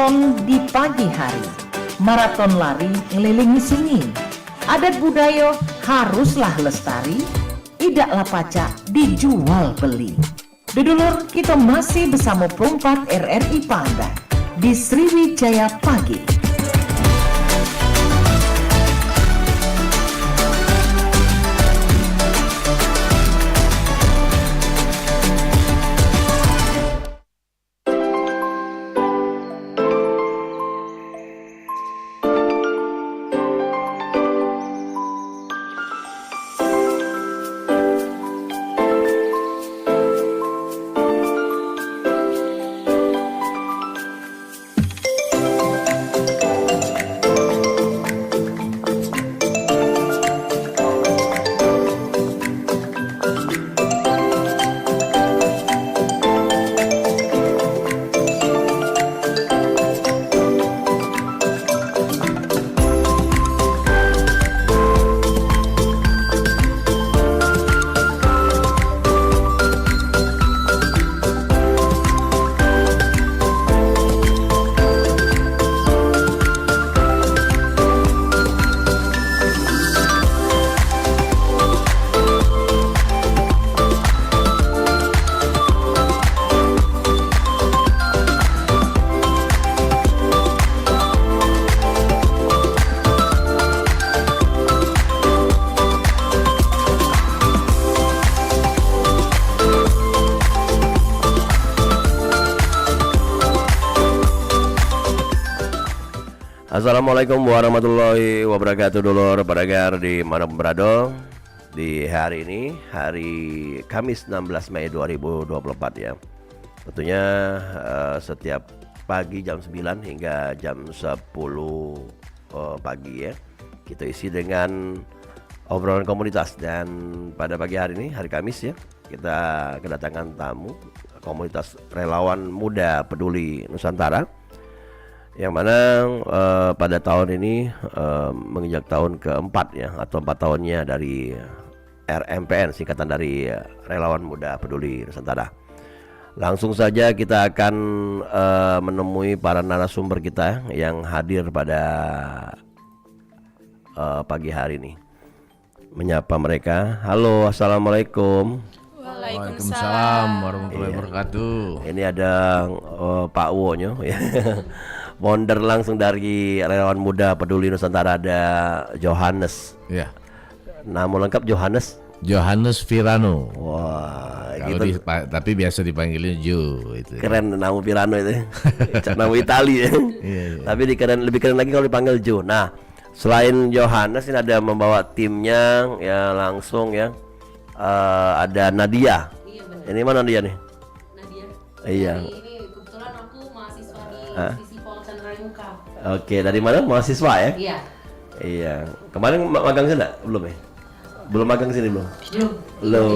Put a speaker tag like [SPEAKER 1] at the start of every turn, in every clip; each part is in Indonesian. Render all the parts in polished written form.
[SPEAKER 1] maraton di pagi hari. Maraton lari ngelilingi sini. Adat budaya haruslah lestari. Idaklah pacak dijual beli. Dudulur, kita masih bersama Perumpat RRI Pangandaran di Sriwijaya Pagi.
[SPEAKER 2] Assalamualaikum warahmatullahi wabarakatuh, dulur pendengar di mana pun berada. Di hari ini, hari Kamis 16 Mei 2024 ya. Tentunya setiap pagi jam 9 hingga jam 10 pagi ya, kita isi dengan obrolan komunitas. Dan pada pagi hari ini, hari Kamis ya, kita kedatangan tamu komunitas relawan muda peduli Nusantara, yang mana pada tahun ini menginjak tahun keempat ya, atau 4 tahunnya dari RMPN, singkatan dari Relawan Muda Peduli Nusantara. Langsung saja kita akan menemui para narasumber kita yang hadir pada pagi hari ini. Menyapa mereka. Halo, assalamualaikum.
[SPEAKER 3] Waalaikumsalam warahmatullahi wabarakatuh.
[SPEAKER 2] Ini ada Pak Wonyo ya. Founder langsung dari Relawan Muda Peduli Nusantara, ada Johannes.
[SPEAKER 3] Ya.
[SPEAKER 2] Nama lengkap
[SPEAKER 3] Johannes Virano.
[SPEAKER 2] Wah,
[SPEAKER 3] gitu. Tapi biasa dipanggilnya Jo itu.
[SPEAKER 2] Keren nama Virano itu. Nama Itali ya. Iya. Tapi lebih keren lagi kalau dipanggil Jo. Nah, selain Johannes ini ada membawa timnya ya langsung ya. Ada Nadia. Iya, benar. Ini mana Nadia nih?
[SPEAKER 4] Nadia.
[SPEAKER 2] Iya.
[SPEAKER 4] Ini kebetulan aku mahasiswa di Visipol Chandra Muka.
[SPEAKER 2] Oke, dari mana? Mahasiswa ya?
[SPEAKER 4] Iya.
[SPEAKER 2] Iya. Kemarin magang sini enggak? Belum ya? Belum magang sini belum? Belum.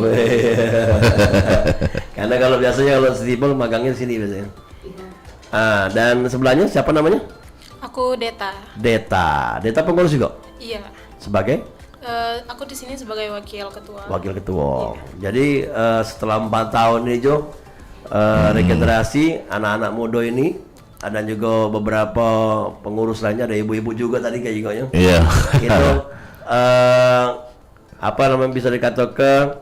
[SPEAKER 2] Karena kalau biasanya kalau Visipol magangnya sini biasanya. Iya. Dan sebelahnya siapa namanya?
[SPEAKER 5] Aku Deta.
[SPEAKER 2] Deta pengurus juga?
[SPEAKER 5] Iya.
[SPEAKER 2] Sebagai?
[SPEAKER 5] Aku di sini sebagai wakil ketua.
[SPEAKER 2] Wakil ketua. Iya. Jadi setelah 4 tahun ini Jo, regenerasi anak-anak muda ini, ada juga beberapa pengurus lainnya, ada ibu-ibu juga tadi kayak gitu ya.
[SPEAKER 3] Iya.
[SPEAKER 2] Itu apa namanya, bisa dikatakan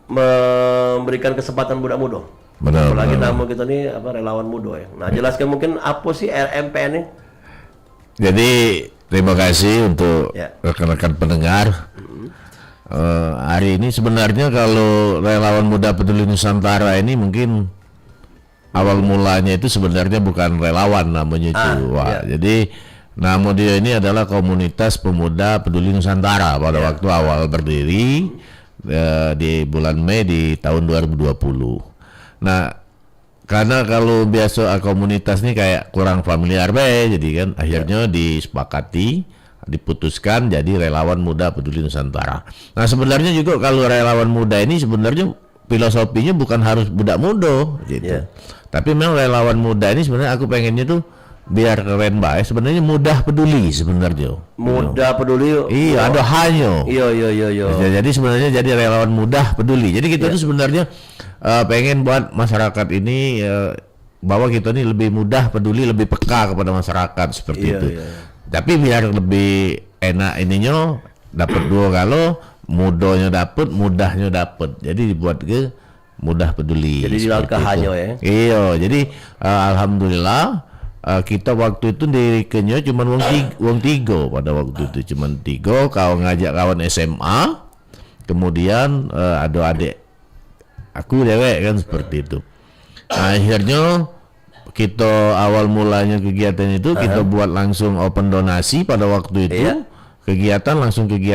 [SPEAKER 2] memberikan kesempatan muda-muda.
[SPEAKER 3] Benar.
[SPEAKER 2] Apalagi nama kita nih apa, relawan muda ya. Nah, jelaskan mungkin apa sih RMPN ini?
[SPEAKER 3] Jadi terima kasih untuk rekan-rekan pendengar. Hari ini sebenarnya kalau Relawan Muda Peduli Nusantara ini mungkin awal mulanya itu sebenarnya bukan relawan namanya itu. Jadi nama dia ini adalah Komunitas Pemuda Peduli Nusantara pada waktu awal berdiri di bulan Mei di tahun 2020. Nah, karena kalau biasa komunitas ini kayak kurang familiar jadi kan akhirnya disepakati, diputuskan jadi Relawan Muda Peduli Nusantara. Nah, sebenarnya juga kalau relawan muda ini sebenarnya filosofinya bukan harus budak muda gitu. Tapi memang relawan muda ini sebenarnya aku pengennya tuh biar keren baik, sebenarnya mudah peduli sebenarnya.
[SPEAKER 2] Mudah peduli.
[SPEAKER 3] Iya, ada hanya.
[SPEAKER 2] Iya.
[SPEAKER 3] Jadi sebenarnya jadi relawan mudah peduli. Jadi kita tuh sebenarnya pengen buat masyarakat ini bahwa kita ini lebih mudah peduli, lebih peka kepada masyarakat seperti itu. Tapi biar lebih enak ininya dapat dua kalau mudahnya dapat. Jadi dibuat ke mudah peduli.
[SPEAKER 2] Jadi di langkah hanya ya.
[SPEAKER 3] Iya, jadi alhamdulillah kita waktu itu di Kenya cuma wong tiga pada waktu itu cuma tiga, kau ngajak kawan SMA, kemudian ada adik aku dewek kan seperti itu. Nah, akhirnya kita awal mulanya kegiatan itu kita buat langsung open donasi pada waktu itu. Kegiatan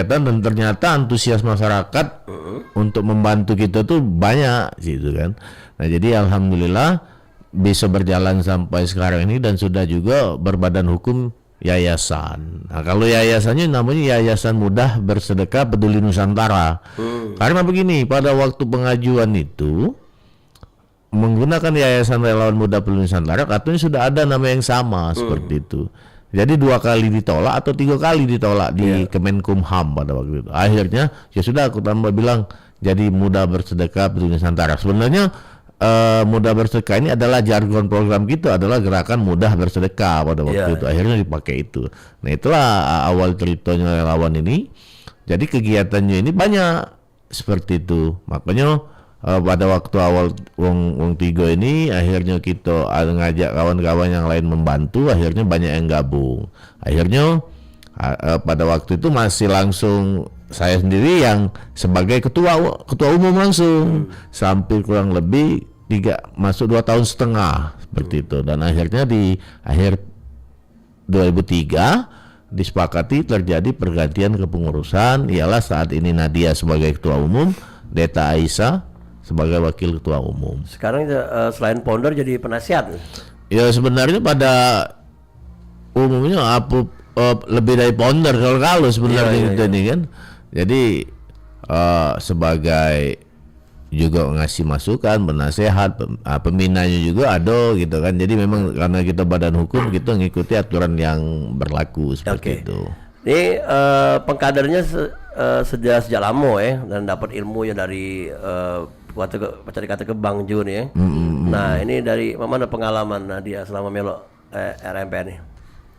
[SPEAKER 3] dan ternyata antusias masyarakat untuk membantu kita tuh banyak gitu kan. Nah, jadi alhamdulillah bisa berjalan sampai sekarang ini dan sudah juga berbadan hukum yayasan. Nah, kalau yayasannya namanya Yayasan Mudah Bersedekah Peduli Nusantara. Karena begini, pada waktu pengajuan itu menggunakan Yayasan Relawan Muda Peduli Nusantara, katanya sudah ada nama yang sama seperti itu. Jadi 2 kali ditolak atau 3 kali ditolak di Kemenkumham pada waktu itu. Akhirnya ya sudah aku tambah bilang jadi Muda Bersedekah Peduli Nusantara. Sebenarnya Muda Bersedekah ini adalah jargon program kita, adalah gerakan mudah bersedekah pada waktu itu. Akhirnya dipakai itu. Nah, itulah awal ceritanya relawan ini. Jadi kegiatannya ini banyak seperti itu. Makanya pada waktu awal wong tiga ini akhirnya kita ngajak kawan-kawan yang lain membantu, akhirnya banyak yang gabung. Akhirnya pada waktu itu masih langsung saya sendiri yang sebagai ketua umum langsung sampai kurang lebih masuk 2 tahun setengah seperti itu. Dan akhirnya di akhir 2003 disepakati terjadi pergantian kepengurusan, ialah saat ini Nadia sebagai ketua umum, Deta Aisyah sebagai wakil ketua umum.
[SPEAKER 2] Sekarang selain founder jadi penasihat.
[SPEAKER 3] Ya sebenarnya pada umumnya lebih dari founder kalau sebenarnya kita ini kan. Jadi sebagai juga ngasih masukan, bernasehat, pembinanya juga ada gitu kan. Jadi memang karena kita badan hukum kita ngikuti aturan yang berlaku seperti itu.
[SPEAKER 2] Ini pengkadernya sejak lama ya, dan dapat ilmunya dari kata ke Bang Jun ya. Nah, ini dari mana pengalaman Nadia selama melok RMPN nih?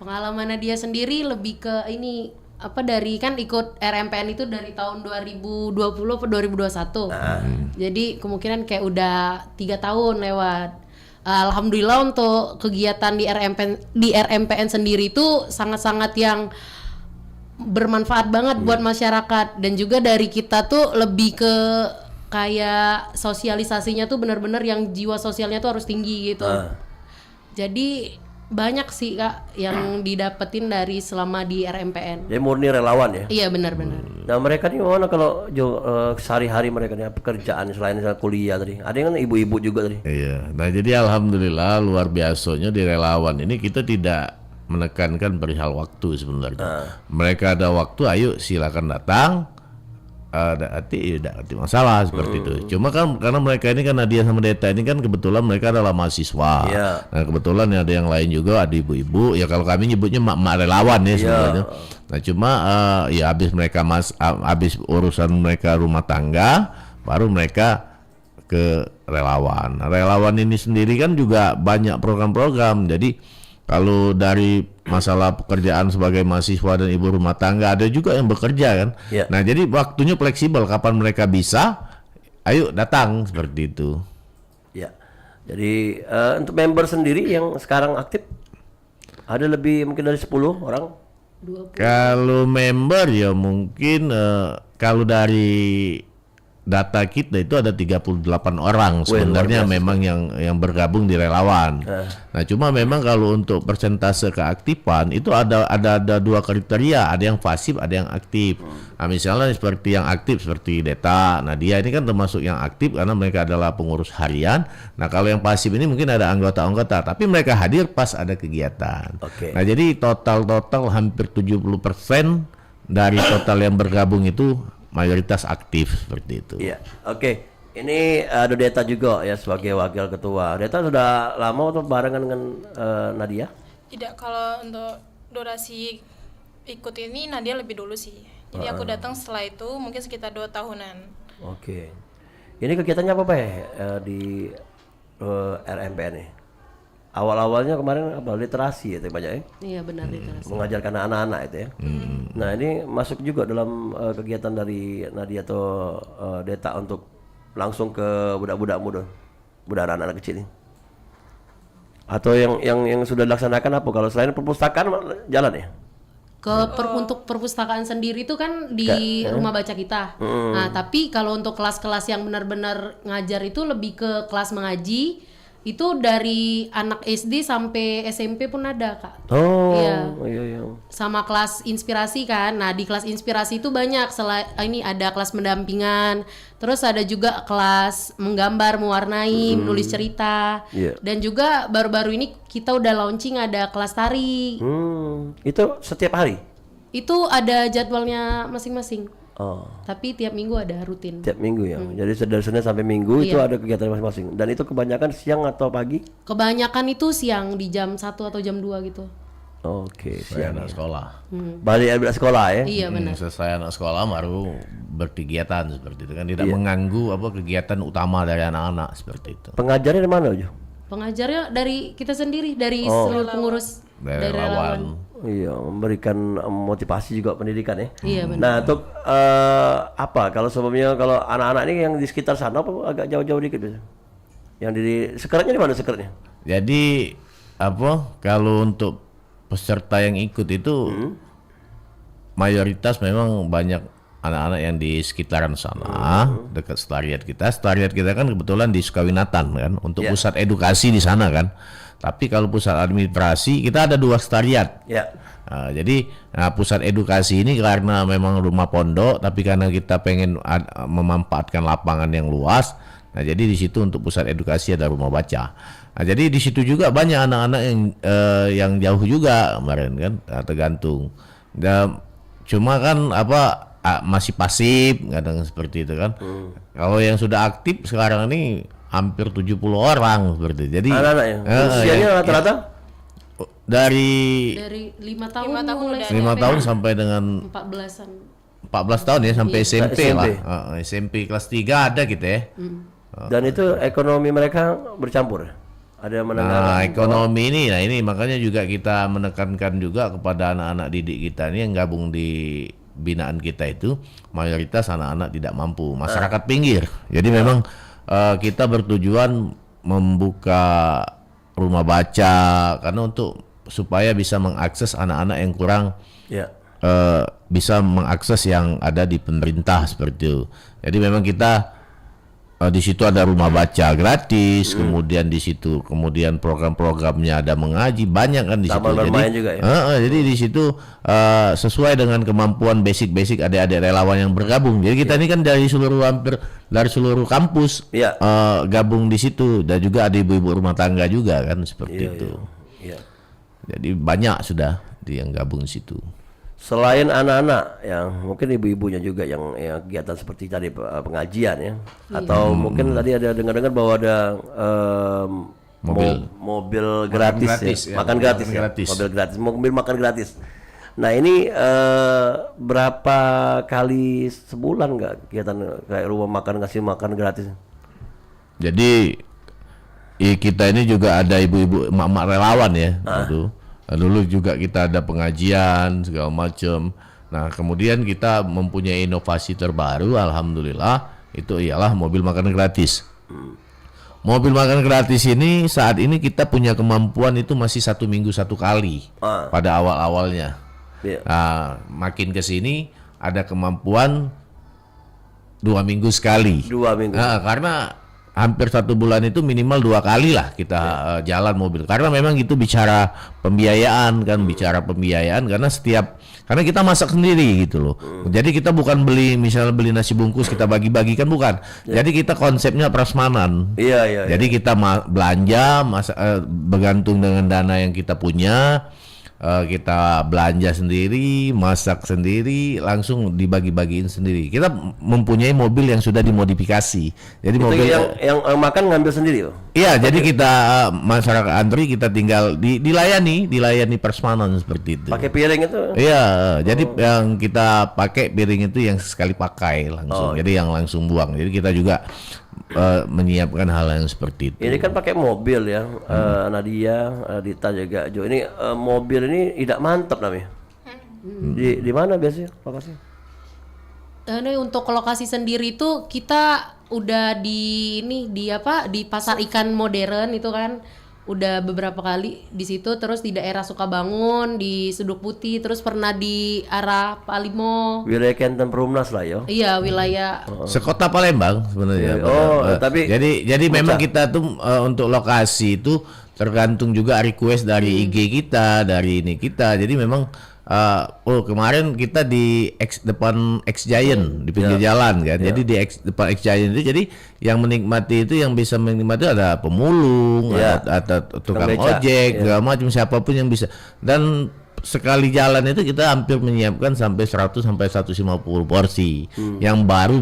[SPEAKER 4] Pengalaman Nadia sendiri lebih ke ini dari kan ikut RMPN itu dari tahun 2020 ke 2021. Jadi kemungkinan kayak udah 3 tahun lewat. Alhamdulillah untuk kegiatan di RMPN sendiri itu sangat-sangat yang bermanfaat banget buat masyarakat, dan juga dari kita tuh lebih ke kayak sosialisasinya tuh benar-benar yang jiwa sosialnya tuh harus tinggi gitu. Jadi banyak sih Kak yang didapetin dari selama di RMPN.
[SPEAKER 2] Jadi murni relawan ya?
[SPEAKER 4] Iya benar-benar.
[SPEAKER 2] Nah, mereka nih mana kalau sehari-hari mereka nih pekerjaan selain kuliah tadi? Ada yang kan ibu-ibu juga tadi.
[SPEAKER 3] Iya. Nah, jadi alhamdulillah luar biasanya di relawan ini kita tidak menekankan perihal waktu sebenarnya. Mereka ada waktu, ayo silakan datang. Ada hati masalah seperti itu. Cuma kan karena mereka ini kan Nadia sama Deta ini kan kebetulan mereka adalah mahasiswa. Nah, kebetulan ada yang lain juga, ada ibu-ibu. Ya kalau kami nyebutnya mak-mak relawan ya sebenarnya. Nah, cuma ya habis urusan mereka rumah tangga, baru mereka ke relawan. Nah, relawan ini sendiri kan juga banyak program-program. Jadi kalau dari masalah pekerjaan sebagai mahasiswa dan ibu rumah tangga, ada juga yang bekerja kan. Nah, jadi waktunya fleksibel, kapan mereka bisa, ayo datang seperti itu.
[SPEAKER 2] Ya. Jadi untuk member sendiri yang sekarang aktif ada lebih mungkin dari 10 orang.
[SPEAKER 4] 20.
[SPEAKER 3] Kalau member ya mungkin kalau dari data kita itu ada 38 orang sebenarnya memang yang bergabung di relawan. Nah, cuma memang kalau untuk persentase keaktifan itu ada 2 kriteria, ada yang pasif, ada yang aktif. Nah, misalnya seperti yang aktif seperti Deta, Nadia ini kan termasuk yang aktif karena mereka adalah pengurus harian. Nah, kalau yang pasif ini mungkin ada anggota-anggota, tapi mereka hadir pas ada kegiatan. Nah, jadi total hampir 70% dari total yang bergabung itu mayoritas aktif seperti itu.
[SPEAKER 2] Iya, oke. Ini ada Deta juga ya sebagai wakil ketua. Deta sudah lama atau barengan dengan Nadia?
[SPEAKER 5] Tidak, kalau untuk durasi ikut ini Nadia lebih dulu sih. Jadi aku datang setelah itu mungkin sekitar 2 tahunan.
[SPEAKER 2] Oke. Ini kegiatannya apa Pak di RMPN nih? awal-awalnya kemarin apa literasi ya banyak ya.
[SPEAKER 4] Iya benar literasi.
[SPEAKER 2] Mengajarkan anak-anak itu ya. Nah ini masuk juga dalam kegiatan dari Nadia atau Deta untuk langsung ke budak-budak muda, budak anak-anak kecil ini. Atau yang sudah dilaksanakan apa? Kalau selain perpustakaan jalan ya?
[SPEAKER 4] Untuk perpustakaan sendiri itu kan di rumah baca kita. Nah tapi kalau untuk kelas-kelas yang benar-benar ngajar itu lebih ke kelas mengaji. Itu dari anak SD sampai SMP pun ada, Kak.
[SPEAKER 2] Oh,
[SPEAKER 4] iya. Sama kelas inspirasi kan. Nah, di kelas inspirasi itu banyak. Ini ada kelas pendampingan, terus ada juga kelas menggambar, mewarnai, menulis cerita. Dan juga baru-baru ini kita udah launching ada kelas tari.
[SPEAKER 2] Itu setiap hari?
[SPEAKER 4] Itu ada jadwalnya masing-masing. Tapi tiap minggu ada rutin.
[SPEAKER 2] Tiap minggu ya. Jadi dari Senin sampai Minggu itu ada kegiatan masing-masing. Dan itu kebanyakan siang atau pagi?
[SPEAKER 4] Kebanyakan itu siang di jam 1 atau jam 2 gitu.
[SPEAKER 2] Oke,
[SPEAKER 3] Selesai anak sekolah.
[SPEAKER 2] Balik anak sekolah ya?
[SPEAKER 4] Iya benar.
[SPEAKER 3] Selesai anak sekolah baru berkegiatan seperti itu kan, tidak mengganggu kegiatan utama dari anak-anak seperti itu.
[SPEAKER 2] Pengajarnya di mana aja?
[SPEAKER 4] Pengajarnya dari kita sendiri, dari seluruh pengurus, dari relawan.
[SPEAKER 2] Iya, memberikan motivasi juga pendidikan ya.
[SPEAKER 4] Iya benar.
[SPEAKER 2] Nah, untuk apa kalau sebelumnya kalau anak-anak ini yang di sekitar sana apa agak jauh-jauh dikit biasa? Yang di sekeratnya di mana sekeratnya?
[SPEAKER 3] Jadi kalau untuk peserta yang ikut itu mayoritas memang banyak anak-anak yang di sekitaran sana, dekat Setariat kita. Setariat kita kan kebetulan di Sukawinatan kan, untuk pusat edukasi di sana kan. Tapi kalau pusat administrasi kita ada 2 Setariat. Jadi pusat edukasi ini karena memang rumah pondok, tapi karena kita pengen memanfaatkan lapangan yang luas. Nah jadi di situ untuk pusat edukasi ada rumah baca. Nah jadi di situ juga banyak anak-anak yang jauh juga kemarin kan, tergantung. Dan cuma kan masih pasif kadang seperti itu kan. Kalau yang sudah aktif sekarang ini hampir 70 orang seperti itu. Jadi
[SPEAKER 2] anak-anak ya. Usianya rata-rata
[SPEAKER 4] dari 5 tahun,
[SPEAKER 3] 5 tahun sampai dengan
[SPEAKER 4] 14-an.
[SPEAKER 3] 14 tahun ya sampai SMP lah. SMP kelas 3 ada gitu ya.
[SPEAKER 2] Dan itu ekonomi mereka bercampur. Ada menengah.
[SPEAKER 3] Ekonomi ini makanya juga kita menekankan juga kepada anak-anak didik kita ini yang gabung di binaan kita itu mayoritas anak-anak tidak mampu, masyarakat pinggir. Jadi memang kita bertujuan membuka rumah baca karena supaya bisa mengakses anak-anak yang kurang bisa mengakses yang ada di pemerintah seperti itu. Jadi memang kita di situ ada rumah baca gratis, kemudian di situ program-programnya ada mengaji banyak kan di situ. Jadi di situ sesuai dengan kemampuan basic adik-adik relawan yang bergabung. Jadi kita ini kan dari seluruh kampus gabung di situ, dan juga ada ibu-ibu rumah tangga juga kan seperti itu. Jadi banyak sudah yang gabung di situ.
[SPEAKER 2] Selain anak-anak yang mungkin ibu-ibunya juga yang kegiatan seperti tadi pengajian ya, atau mungkin tadi ada dengar-dengar bahwa ada mobil gratis, makan gratis, mobil makan gratis. Nah ini berapa kali sebulan nggak kegiatan kayak rumah makan ngasih makan gratis?
[SPEAKER 3] Jadi kita ini juga ada ibu-ibu emak-emak relawan ya. Dulu juga kita ada pengajian segala macam. Nah kemudian kita mempunyai inovasi terbaru, alhamdulillah, itu ialah mobil makan gratis. Mobil makan gratis ini saat ini kita punya kemampuan itu masih 1 minggu 1 kali pada awal-awalnya. Nah makin ke sini ada kemampuan 2 minggu sekali. 2 minggu. Karena hampir 1 bulan itu minimal 2 kali lah kita jalan mobil, karena memang itu bicara pembiayaan karena kita masak sendiri gitu loh. Jadi kita bukan beli nasi bungkus kita bagi-bagi kan, bukan. Jadi kita konsepnya prasmanan. Jadi kita belanja bergantung dengan dana yang kita punya. Kita belanja sendiri, masak sendiri, langsung dibagi-bagiin sendiri. Kita mempunyai mobil yang sudah dimodifikasi. Jadi itu mobil
[SPEAKER 2] yang makan ngambil sendiri,
[SPEAKER 3] Iya, jadi kita masyarakat antri kita tinggal dilayani persmanan seperti itu.
[SPEAKER 2] Pakai piring itu?
[SPEAKER 3] Iya, jadi yang kita pakai piring itu yang sekali pakai langsung. Jadi yang langsung buang. Jadi kita juga menyiapkan hal yang seperti itu.
[SPEAKER 2] Ini kan pakai mobil ya, Nadia, Dita juga Jo. Ini mobil ini tidak mantap namanya. Di mana biasanya lokasinya?
[SPEAKER 4] Ini untuk lokasi sendiri itu kita udah di pasar ikan modern itu kan udah beberapa kali di situ, terus di daerah Sukabangun, di Suduk Putih, terus pernah di arah Palimo.
[SPEAKER 2] Wilayah Kenten Perumnas lah ya.
[SPEAKER 4] Iya, wilayah
[SPEAKER 3] Sekota Palembang sebenarnya.
[SPEAKER 2] Tapi
[SPEAKER 3] jadi memang kita tuh untuk lokasi itu tergantung juga request dari IG kita, dari ini kita. Jadi memang kemarin kita di depan X Giant di pinggir jalan kan. Jadi di depan X Giant itu jadi yang menikmati itu, yang bisa menikmati ada pemulung, ada tukang ojek, segala macam, siapapun yang bisa. Dan sekali jalan itu kita hampir menyiapkan sampai 100 sampai 150 porsi yang baru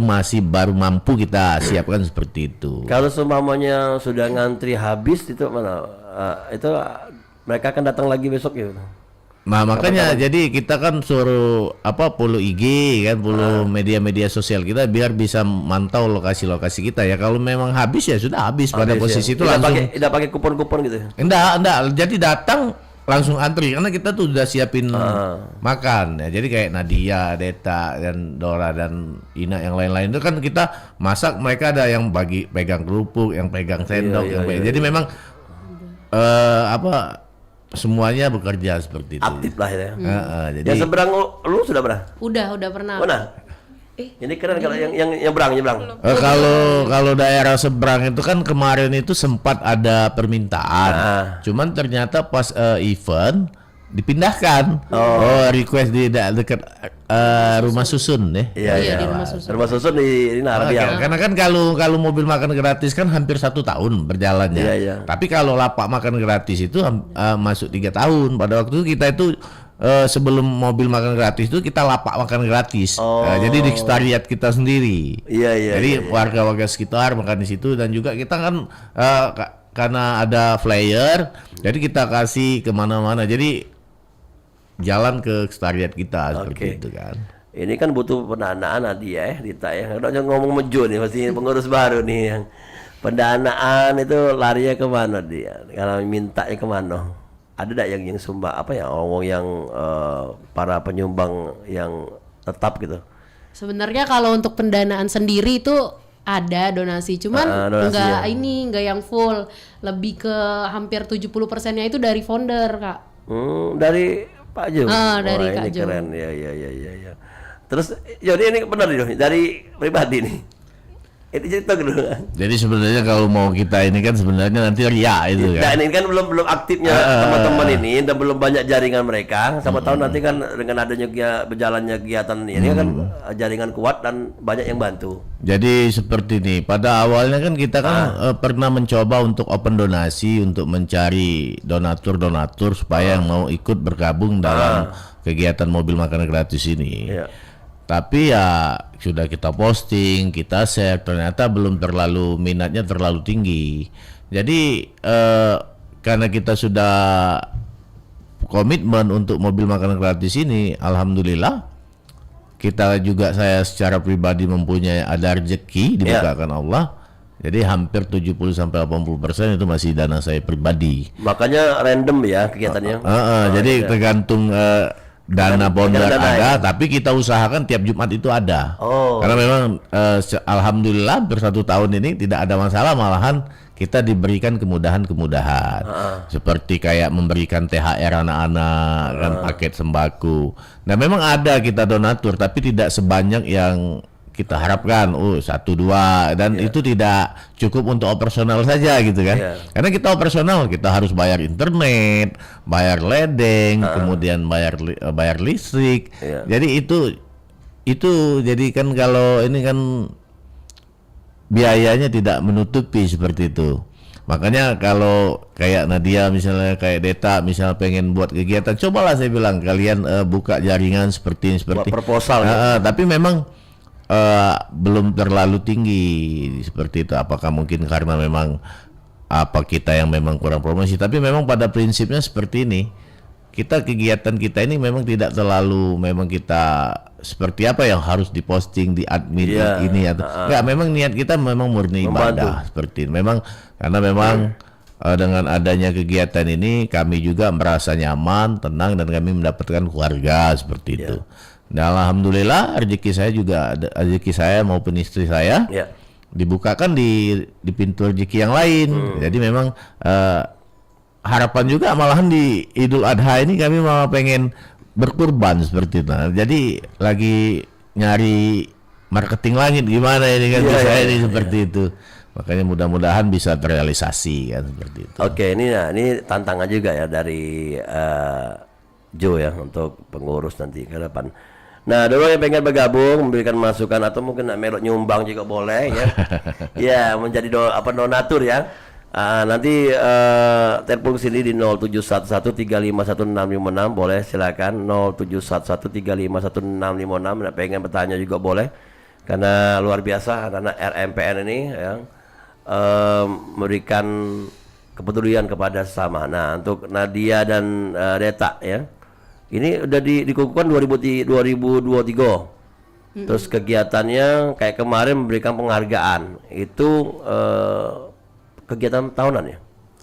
[SPEAKER 3] mampu kita siapkan seperti itu.
[SPEAKER 2] Kalau seumpamanya sudah ngantri habis itu mana? Itu mereka akan datang lagi besok ya.
[SPEAKER 3] Nah makanya jadi kita kan suruh follow IG kan, follow media-media sosial kita biar bisa mantau lokasi-lokasi kita ya. Kalau memang habis ya sudah habis pada posisi itu langsung.
[SPEAKER 2] Tidak pakai kupon-kupon gitu.
[SPEAKER 3] Enggak. Jadi datang langsung antri karena kita tuh udah siapin makan ya. Jadi kayak Nadia, Deta dan Dora dan Ina yang lain-lain itu kan kita masak, mereka ada yang pegang kerupuk, yang pegang sendok, jadi memang semuanya bekerja seperti itu.
[SPEAKER 2] Aktif lah ya.
[SPEAKER 3] Jadi
[SPEAKER 2] yang seberang lu sudah pernah?
[SPEAKER 4] Udah pernah.
[SPEAKER 2] Mana? Ini keren kalau yang berang.
[SPEAKER 3] Kalau daerah seberang itu kan kemarin itu sempat ada permintaan. Cuman ternyata pas event dipindahkan. Request di dekat rumah susun deh.
[SPEAKER 2] Iya,
[SPEAKER 4] di rumah susun.
[SPEAKER 2] Rumah susun di Narbiang.
[SPEAKER 3] Karena kan kalau mobil makan gratis kan hampir 1 tahun berjalannya.
[SPEAKER 2] Iya.
[SPEAKER 3] Tapi kalau lapak makan gratis itu masuk 3 tahun. Pada waktu itu kita itu sebelum mobil makan gratis itu kita lapak makan gratis. Jadi di sekretariat kita sendiri.
[SPEAKER 2] Iya.
[SPEAKER 3] Jadi warga-warga sekitar makan di situ, dan juga kita kan karena ada flyer, jadi kita kasih kemana-mana. Jadi jalan ke sekretariat kita seperti itu kan.
[SPEAKER 2] Ini kan butuh pendanaan Nadia Dita ya. Udah ngomong mejo nih, pasti pengurus baru nih yang pendanaan itu larinya kemana dia? Kalau mintanya kemana? Ada tak yang sumbang orang yang para penyumbang yang tetap gitu?
[SPEAKER 4] Sebenarnya kalau untuk pendanaan sendiri itu ada donasi, cuman enggak yang full, lebih ke hampir 70%-nya itu dari founder, Kak.
[SPEAKER 2] Dari Pak Jo.
[SPEAKER 4] Dari Kak Jo.
[SPEAKER 2] Keren ya. Terus jadi ini benar nih dari pribadi nih. Itu cerita dulu.
[SPEAKER 3] Jadi sebenarnya kalau mau kita ini kan sebenarnya nanti ria itu kan.
[SPEAKER 2] Nah, ini kan belum aktifnya teman-teman ini dan belum banyak jaringan mereka. Sama tahun nanti kan dengan adanya berjalannya kegiatan ini kan jaringan kuat dan banyak yang bantu.
[SPEAKER 3] Jadi seperti ini. Pada awalnya kan kita kan pernah mencoba untuk open donasi untuk mencari donatur supaya yang mau ikut bergabung dalam kegiatan mobil makanan gratis ini.
[SPEAKER 2] Iya.
[SPEAKER 3] Tapi ya sudah kita posting, kita share, ternyata belum minatnya terlalu tinggi. Jadi karena kita sudah komitmen untuk mobil makanan gratis ini, alhamdulillah kita juga, saya secara pribadi mempunyai ada rezeki dibukakan Allah. Jadi hampir 70-80% itu masih dana saya pribadi.
[SPEAKER 2] Makanya random ya kegiatannya.
[SPEAKER 3] Jadi tergantung dana bonder ada, tapi kita usahakan tiap Jumat itu ada. Karena memang alhamdulillah hampir 1 tahun ini tidak ada masalah, malahan kita diberikan kemudahan-kemudahan. Seperti kayak memberikan THR anak-anak, kan paket sembako. Nah memang ada kita donatur, tapi tidak sebanyak yang kita harapkan, 1-2, dan itu tidak cukup untuk operasional saja gitu kan. Karena kita operasional, kita harus bayar internet, bayar ledeng, kemudian bayar listrik. Jadi itu jadi kan kalau ini kan biayanya tidak menutupi seperti itu. Makanya kalau kayak Nadia misalnya, kayak Deta misal pengen buat kegiatan, cobalah saya bilang kalian buka jaringan seperti
[SPEAKER 2] proposal.
[SPEAKER 3] Tapi memang belum terlalu tinggi seperti itu. Apakah mungkin karena memang kita yang memang kurang promosi, tapi memang pada prinsipnya seperti ini. kegiatan kita ini memang tidak terlalu memang kita seperti apa yang harus diposting di admin ini atau enggak, memang niat kita memang murni ibadah seperti ini. Memang karena memang dengan adanya kegiatan ini kami juga merasa nyaman, tenang, dan kami mendapatkan keluarga seperti itu. Dan alhamdulillah rezeki saya maupun istri saya dibukakan di pintu rezeki yang lain. Jadi memang harapan juga malahan di Idul Adha ini kami malah pengen berkurban seperti itu. Nah, jadi lagi nyari marketing langit gimana ini kan saya ini seperti itu. Makanya mudah-mudahan bisa terrealisasi kan seperti itu.
[SPEAKER 2] Oke, ini tantangan juga ya dari Joe ya untuk pengurus nanti ke depan. Nah, dulu yang pengen bergabung, memberikan masukan atau mungkin melok nyumbang juga boleh ya. Ya, menjadi donatur ya. Nanti telepon sini di 0711351656 boleh, silakan 0711351656. Nah, pengen bertanya juga boleh, karena luar biasa anak RMPN ini ya, memberikan kepedulian kepada sesama. Nah, untuk Nadia dan Deta ya, ini udah dikukuhkan 2023. Terus kegiatannya kayak kemarin memberikan penghargaan itu kegiatan tahunan ya?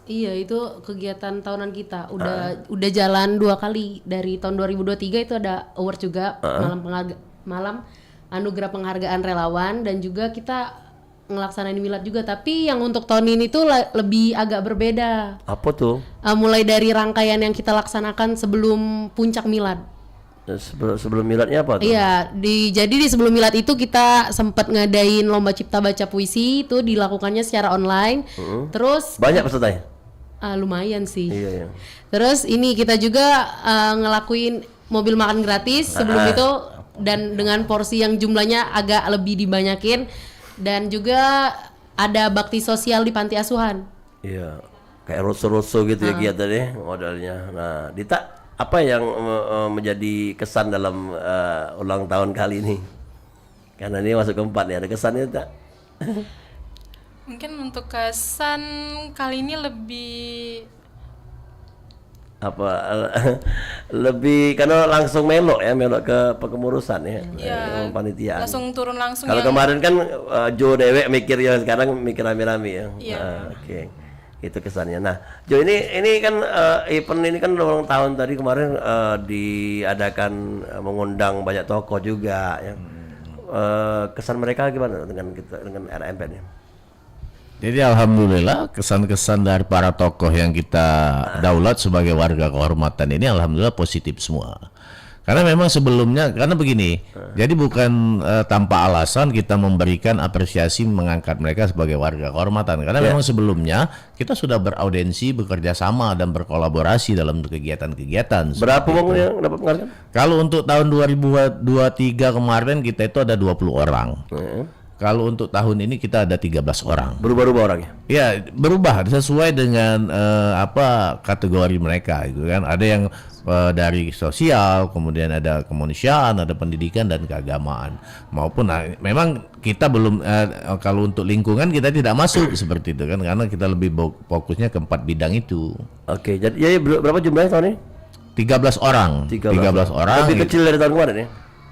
[SPEAKER 4] Iya, itu kegiatan tahunan kita. Udah jalan 2 kali. Dari tahun 2023 itu ada award juga, malam anugerah penghargaan relawan, dan juga kita ngelaksanain milad juga. Tapi yang untuk tahun ini tuh lebih agak berbeda.
[SPEAKER 2] Apa tuh?
[SPEAKER 4] Mulai dari rangkaian yang kita laksanakan sebelum puncak milad.
[SPEAKER 2] Sebelum miladnya apa tuh?
[SPEAKER 4] Iya, jadi di sebelum milad itu kita sempat ngadain lomba cipta baca puisi, itu dilakukannya secara online. Terus
[SPEAKER 2] banyak pesertanya?
[SPEAKER 4] Lumayan sih.
[SPEAKER 2] Iya.
[SPEAKER 4] Terus ini kita juga ngelakuin mobil makan gratis sebelum itu, dan dengan porsi yang jumlahnya agak lebih dibanyakin, dan juga ada bakti sosial di panti asuhan.
[SPEAKER 2] Iya, kayak rosso gitu ya kegiatannya modalnya. Nah, Dita, apa yang menjadi kesan dalam ulang tahun kali ini? Karena ini masuk keempat nih, ada kesannya tak?
[SPEAKER 5] Mungkin untuk kesan kali ini lebih
[SPEAKER 2] lebih karena langsung melok ke pengemurusan ya, panitiaan.
[SPEAKER 5] Langsung turun langsung.
[SPEAKER 2] Kalau kemarin kan Jo dewek mikir ya, sekarang mikir rame-rame ya. Oke. Itu kesannya. Nah, Jo, ini kan event ini kan ulang tahun tadi kemarin diadakan mengundang banyak tokoh juga ya. Kesan mereka gimana dengan RMPN?
[SPEAKER 3] Jadi alhamdulillah kesan-kesan dari para tokoh yang kita daulat sebagai warga kehormatan ini alhamdulillah positif semua. Karena memang sebelumnya, karena begini, jadi bukan tanpa alasan kita memberikan apresiasi mengangkat mereka sebagai warga kehormatan. Karena memang sebelumnya kita sudah beraudensi, bekerja sama dan berkolaborasi dalam kegiatan-kegiatan.
[SPEAKER 2] Berapa uang yang dapat penghargaan?
[SPEAKER 3] Kalau untuk tahun 2023 kemarin kita itu ada 20 orang. Kalau untuk tahun ini kita ada 13 orang.
[SPEAKER 2] Berubah-ubah orangnya?
[SPEAKER 3] Ya, berubah sesuai dengan kategori mereka gitu kan. Ada yang dari sosial, kemudian ada kemanusiaan, ada pendidikan dan keagamaan. Maupun memang kita belum kalau untuk lingkungan kita tidak masuk seperti itu kan, karena kita lebih fokusnya ke 4 bidang itu.
[SPEAKER 2] Oke, jadi berapa jumlahnya tahun ini?
[SPEAKER 3] 13 orang. 13 orang.
[SPEAKER 2] Lebih kecil dari tahun kemarin ya?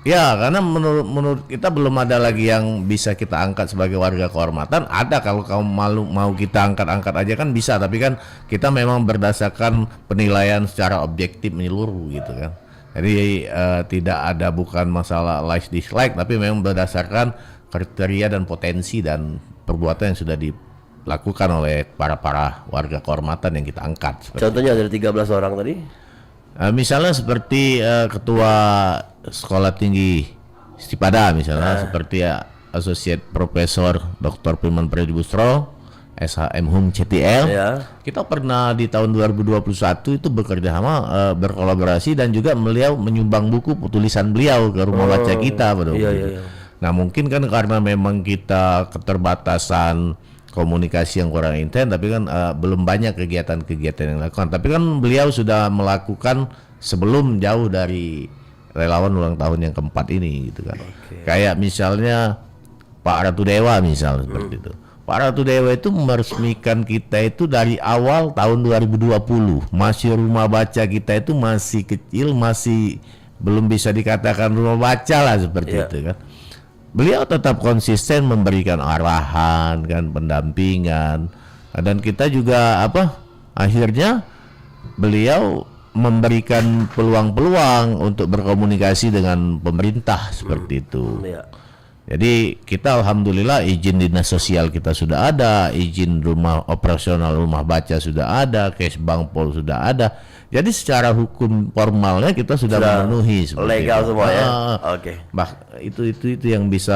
[SPEAKER 3] Ya, karena menurut kita belum ada lagi yang bisa kita angkat sebagai warga kehormatan. Ada, kalau kamu mau kita angkat aja kan bisa, tapi kan kita memang berdasarkan penilaian secara objektif menyeluruh gitu kan. Jadi tidak ada, bukan masalah like dislike, tapi memang berdasarkan kriteria dan potensi dan perbuatan yang sudah dilakukan oleh para warga kehormatan yang kita angkat.
[SPEAKER 2] Contohnya dari 13 orang tadi?
[SPEAKER 3] Misalnya seperti ketua Sekolah Tinggi Stipada misalnya, seperti Associate Profesor Dr. Firman Predibustro, SHM Hum CTL. Kita pernah di tahun 2021 itu bekerja sama, berkolaborasi, dan juga beliau menyumbang buku tulisan beliau ke rumah baca kita. Nah, mungkin kan karena memang kita keterbatasan komunikasi yang kurang intens, tapi kan belum banyak kegiatan-kegiatan yang dilakukan. Tapi kan beliau sudah melakukan sebelum jauh dari relawan ulang tahun yang keempat ini gitu kan. Kayak misalnya Pak Ratu Dewa misalnya seperti itu. Pak Ratu Dewa itu meresmikan kita itu dari awal tahun 2020. Masih rumah baca kita itu masih kecil, masih belum bisa dikatakan rumah baca lah seperti itu kan. Beliau tetap konsisten memberikan arahan kan, pendampingan, dan kita juga akhirnya beliau memberikan peluang-peluang untuk berkomunikasi dengan pemerintah seperti itu. Jadi kita alhamdulillah izin dinas sosial kita sudah ada, izin rumah operasional rumah baca sudah ada, cash bank pol sudah ada. Jadi secara hukum formalnya kita sudah memenuhi
[SPEAKER 2] legal
[SPEAKER 3] itu.
[SPEAKER 2] semua ya. Oke.
[SPEAKER 3] Itu yang bisa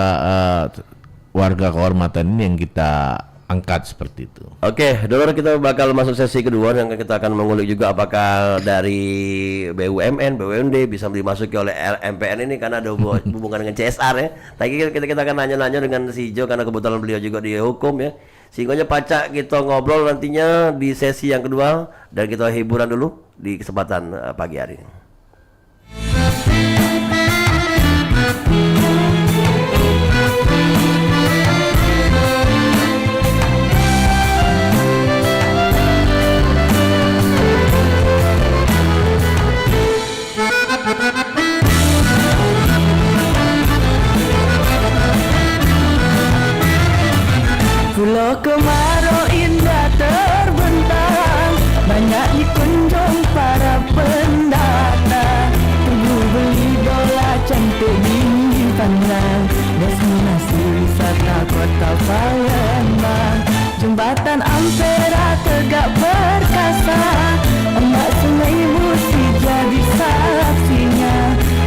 [SPEAKER 3] warga kehormatan ini yang kita angkat seperti itu. Oke,
[SPEAKER 2] Dulur, kita bakal masuk sesi kedua yang kita akan mengulik juga apakah dari BUMN, BUMD bisa dimasuki oleh MPN ini karena ada hubungan dengan CSR ya. Tadi kita akan nanya-nanya dengan si Jo karena kebetulan beliau juga di hukum ya. Sehingga Pacak kita ngobrol nantinya di sesi yang kedua dan kita hiburan dulu di kesempatan pagi hari ini.
[SPEAKER 6] Pulau kemarau indah terbentang, banyak dikunjung para pendatang. Tunggu beli dola cantik dipandang, destinasi wisata kota Palembang. Jembatan Ampera tegak perkasa, ombak sungai Musi jadi saksinya.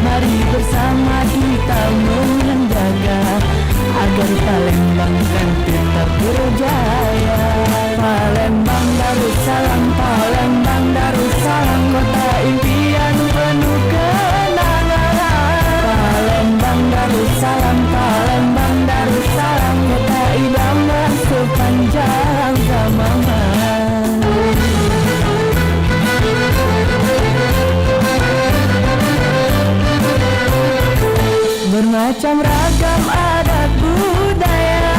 [SPEAKER 6] Mari bersama kita menjaga agar Palembang kan tetap berjaya. Palembang Darussalam, Palembang Darussalam, kota impian penuh kenangan. Palembang Darussalam, Palembang Darussalam, kota idaman sepanjang zaman. Bermacam ragam adat budaya,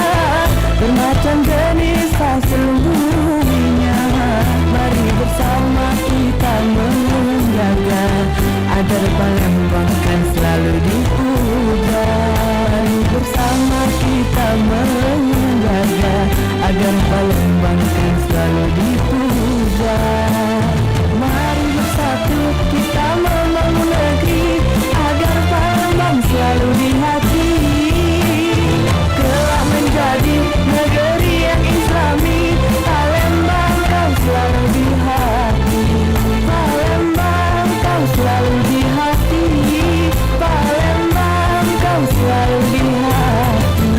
[SPEAKER 6] bermacam jenis seluruhnya. Mari bersama kita menjaga agar Palembang kan selalu dipuja. Mari bersama kita menjaga agar Palembang kan selalu dipuja. Mari bersatu kita membangun negeri agar Palembang selalu di hati, kelak menjadi negeri yang islami. Palembang kau selalu di hati, Palembang kau selalu di hati, Palembang kau selalu di hati.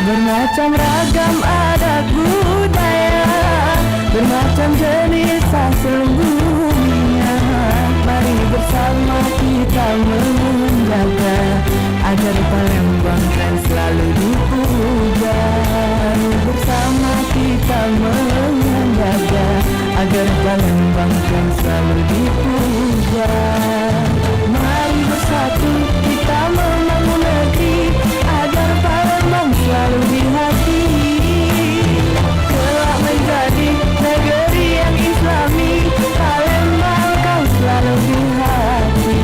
[SPEAKER 6] Bermacam ragam adat budaya, bermacam jenis sesungguhnya. Mari bersama kita menjaga agar Palembang kan selalu dipuja. Bersama kita menjaga agar Palembang kan selalu dipuja. Mari bersatu kita membangun negeri agar Palembang selalu di hati, kelak menjadi negeri yang islami. Palembang kau selalu di hati,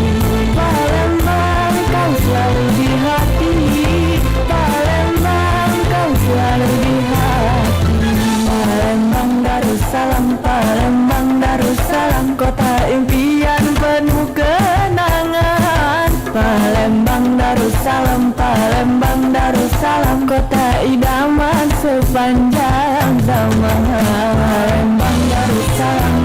[SPEAKER 6] Palembang kau selalu di hati, Palembang kau selalu di hati. Palembang Darussalam, Palembang Darussalam, kota impian penuh kenangan. Palembang Darussalam, Palembang Darussalam, kota idaman sepanjang zaman. Palembang Darussalam,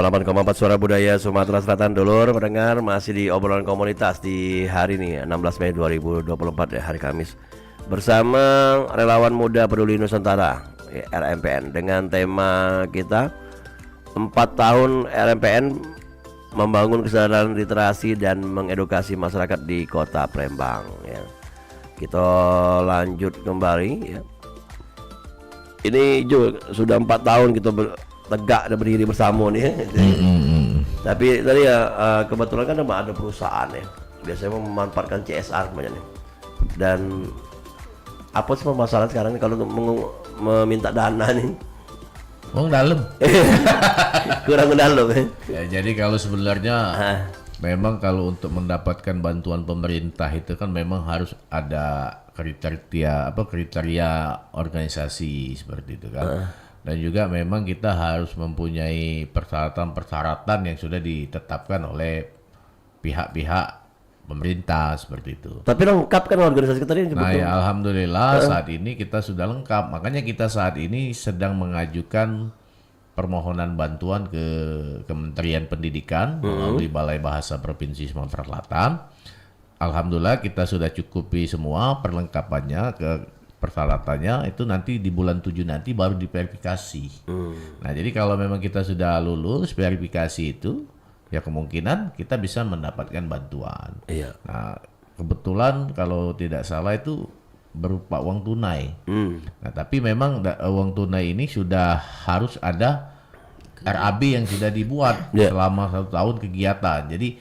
[SPEAKER 2] 98,4 Suara Budaya Sumatera Selatan, dulur pendengar, masih di obrolan komunitas di hari ini 16 Mei 2024 ya, hari Kamis, bersama relawan muda peduli Nusantara ya, RMPN, dengan tema kita 4 tahun RMPN membangun kesadaran literasi dan mengedukasi masyarakat di Kota Palembang ya. Kita lanjut kembali ya. Ini juga sudah 4 tahun kita tegak dan berdiri bersama nih ya. Tapi tadi ya kebetulan kan ada perusahaan ya, biasanya memanfaatkan CSR banyak nih. Dan apa sih masalah sekarang kalau meminta dana nih?
[SPEAKER 3] Uang dalam.
[SPEAKER 2] Kurang dalam ya.
[SPEAKER 3] Ya, jadi kalau sebenarnya memang kalau untuk mendapatkan bantuan pemerintah itu kan memang harus ada kriteria organisasi seperti itu kan. Dan juga memang kita harus mempunyai persyaratan-persyaratan yang sudah ditetapkan oleh pihak-pihak pemerintah seperti itu.
[SPEAKER 2] Tapi lengkap kan organisasi kita ini?
[SPEAKER 3] Nah ya, alhamdulillah saat ini kita sudah lengkap. Makanya kita saat ini sedang mengajukan permohonan bantuan ke Kementerian Pendidikan melalui Balai Bahasa Provinsi Sumatera Selatan. Alhamdulillah kita sudah cukupi semua perlengkapannya, persyaratannya itu nanti di bulan 7 nanti baru diverifikasi. Nah jadi kalau memang kita sudah lulus verifikasi itu, ya kemungkinan kita bisa mendapatkan bantuan.
[SPEAKER 2] Iya.
[SPEAKER 3] Nah kebetulan kalau tidak salah itu berupa uang tunai. Nah tapi memang uang tunai ini sudah harus ada RAB yang sudah dibuat selama 1 tahun kegiatan. Jadi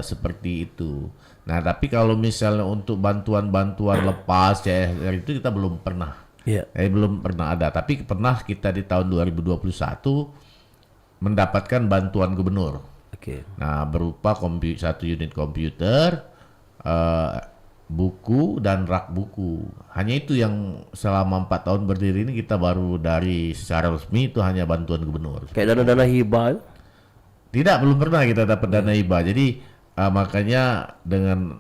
[SPEAKER 3] seperti itu. Nah tapi kalau misalnya untuk bantuan-bantuan lepas CSR itu kita belum pernah. Belum pernah ada. Tapi pernah kita di tahun 2021 mendapatkan bantuan gubernur. Nah berupa 1 unit komputer, buku dan rak buku. Hanya itu yang selama 4 tahun berdiri ini kita baru dari secara resmi itu hanya bantuan gubernur.
[SPEAKER 2] Kayak dana-dana hibah?
[SPEAKER 3] Tidak, belum pernah kita dapat dana hibah. Jadi makanya dengan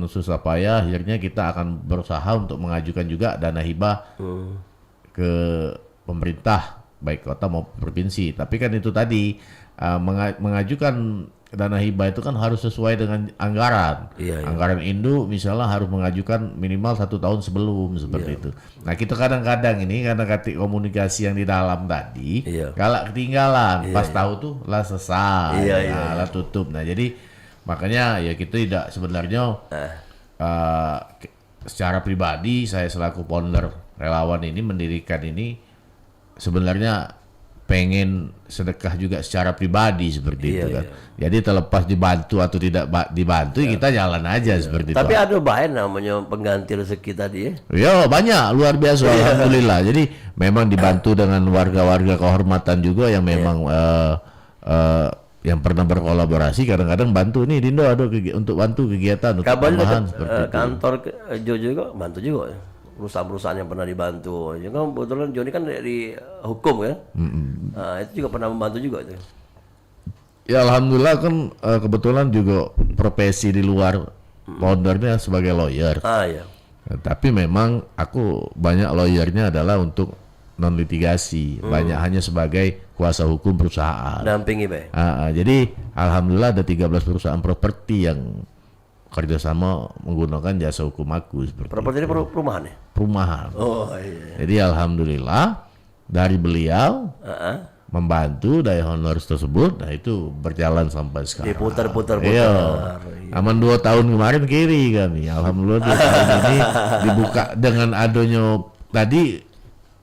[SPEAKER 3] susah payah akhirnya kita akan berusaha untuk mengajukan juga dana hibah ke pemerintah baik kota maupun provinsi. Tapi kan itu tadi mengajukan dana hibah itu kan harus sesuai dengan anggaran. Anggaran induk misalnya harus mengajukan minimal 1 tahun sebelum seperti itu. Nah kita kadang-kadang ini karena komunikasi yang di dalam tadi kalau ketinggalan pas tahu tuh lah selesai, lah tutup. Nah jadi makanya ya kita tidak sebenarnya secara pribadi saya selaku founder relawan ini mendirikan ini sebenarnya pengen sedekah juga secara pribadi seperti itu kan. Jadi terlepas dibantu atau tidak dibantu kita jalan aja seperti itu.
[SPEAKER 2] Tapi ada bahan namanya pengganti rezeki tadi ya?
[SPEAKER 3] Ya banyak, luar biasa alhamdulillah. Jadi memang dibantu dengan warga-warga kehormatan juga yang memang yang pernah berkolaborasi kadang-kadang bantu nih Dindo ada untuk bantu kegiatan untuk tambahan seperti itu.
[SPEAKER 2] Kantor Jojo juga bantu juga ya? Perusahaan-perusahaan yang pernah dibantu. Ya kan kebetulan Joni kan dari hukum ya. Nah, itu juga pernah membantu juga itu.
[SPEAKER 3] Ya alhamdulillah kan kebetulan juga profesi di luar foundernya sebagai lawyer. Tapi memang aku banyak lawyernya adalah untuk non litigasi, banyak hanya sebagai kuasa hukum perusahaan.
[SPEAKER 2] Dampingi Bay.
[SPEAKER 3] Jadi alhamdulillah ada 13 perusahaan properti yang kerjasama menggunakan jasa hukum aku seperti
[SPEAKER 2] properti ini perumahan ya?
[SPEAKER 3] Perumahan. Jadi alhamdulillah dari beliau membantu dari honor tersebut, nah itu berjalan sampai sekarang.
[SPEAKER 2] Diputar-putar.
[SPEAKER 3] Aman 2 tahun kemarin kiri kami. Alhamdulillah 2 tahun ini dibuka dengan adanya tadi